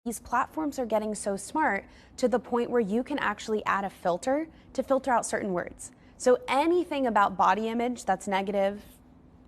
These platforms are getting so smart to the point where you can actually add a filter to filter out certain words. So anything about body image that's negative,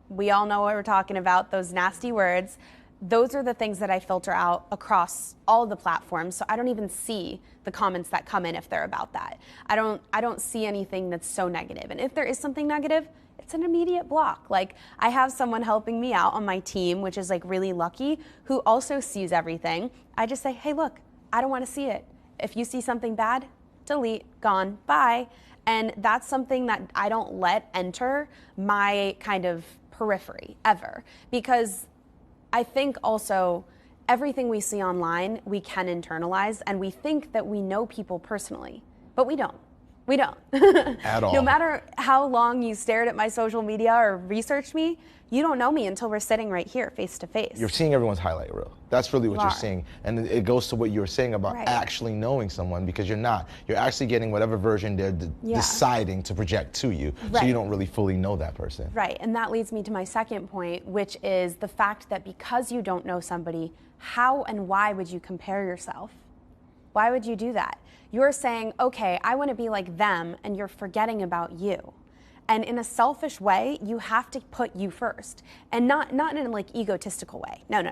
we all know what we're talking about, those nasty words, those are the things that I filter out across all of the platforms. So I don't even see the comments that come in if they're about that. I don't see anything that's so negative. And if there is something negative, it's an immediate block. Like, I have someone helping me out on my team, which is like really lucky, who also sees everything. I just say, hey, look, I don't want to see it. If you see something bad, delete, gone, bye. And that's something that I don't let enter my kind of periphery ever, because I think also everything we see online we can internalize, and we think that we know people personally, but we don't. We don't. At all. No matter how long you stared at my social media or researched me, you don't know me until we're sitting right here face to face. You're seeing everyone's highlight reel. That's really what you're seeing. And it goes to what you were saying about actually knowing someone, because you're not. You're actually getting whatever version they're deciding to project to you. So you don't really fully know that person. Right. And that leads me to my second point, which is the fact that because you don't know somebody, how and why would you compare yourself? Why would you do that? You're saying, okay, I want to be like them, and you're forgetting about you. And in a selfish way, you have to put you first, and not in a like egotistical way. No.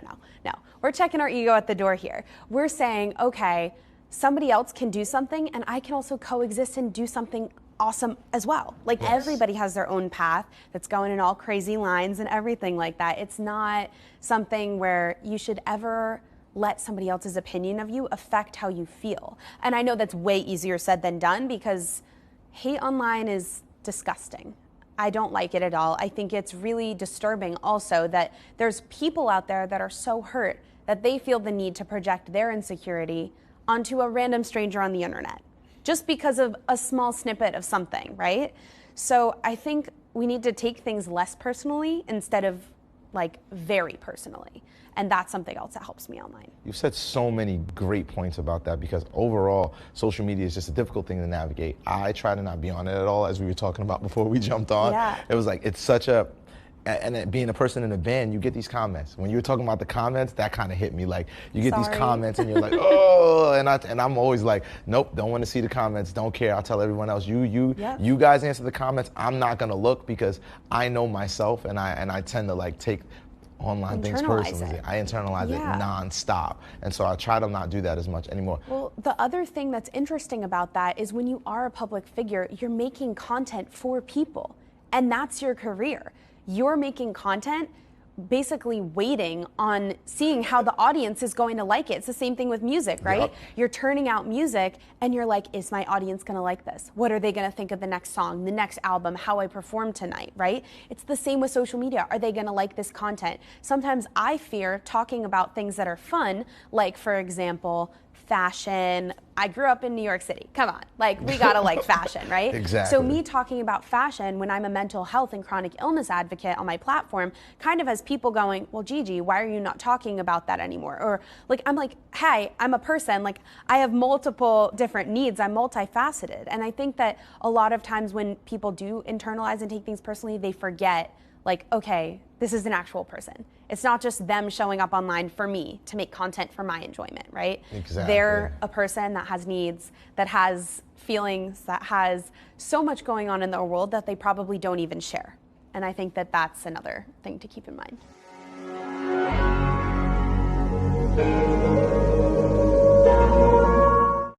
We're checking our ego at the door here. We're saying, okay, somebody else can do something, and I can also coexist and do something awesome as well. Like, everybody has their own path that's going in all crazy lines and everything like that. It's not something where you should ever let somebody else's opinion of you affect how you feel. And I know that's way easier said than done, because hate online is disgusting. I don't like it at all. I think it's really disturbing also that there's people out there that are so hurt that they feel the need to project their insecurity onto a random stranger on the internet just because of a small snippet of something, right? So I think we need to take things less personally instead of like very personally. And that's something else that helps me online. You've said so many great points about that, because overall, social media is just a difficult thing to navigate. I try to not be on it at all, as we were talking about before we jumped on. Yeah. It was like, it's such a, and being a person in a band, you get these comments. When you were talking about the comments, that kind of hit me. Like, you get these comments and you're like, oh, and I'm always like, nope, don't want to see the comments, don't care. I'll tell everyone else, you guys answer the comments. I'm not gonna look, because I know myself, and I tend to like take online things personally. I internalize it nonstop. And so I try to not do that as much anymore. Well, the other thing that's interesting about that is when you are a public figure, you're making content for people, and that's your career. You're making content basically waiting on seeing how the audience is going to like it. It's the same thing with music, right? Yep. You're turning out music and you're like, is my audience gonna like this? What are they gonna think of the next song, the next album, how I perform tonight, right? It's the same with social media. Are they gonna like this content? Sometimes I fear talking about things that are fun, like for example, fashion. I grew up in New York City. Come on, like we gotta like fashion, right? Exactly. So me talking about fashion when I'm a mental health and chronic illness advocate on my platform kind of has people going, well, Gigi, why are you not talking about that anymore? Or like, I'm like, hey, I'm a person, like I have multiple different needs, I'm multifaceted. And I think that a lot of times when people do internalize and take things personally, they forget like, okay, this is an actual person. It's not just them showing up online for me to make content for my enjoyment, right? Exactly. They're a person that has needs, that has feelings, that has so much going on in their world that they probably don't even share. And I think that that's another thing to keep in mind.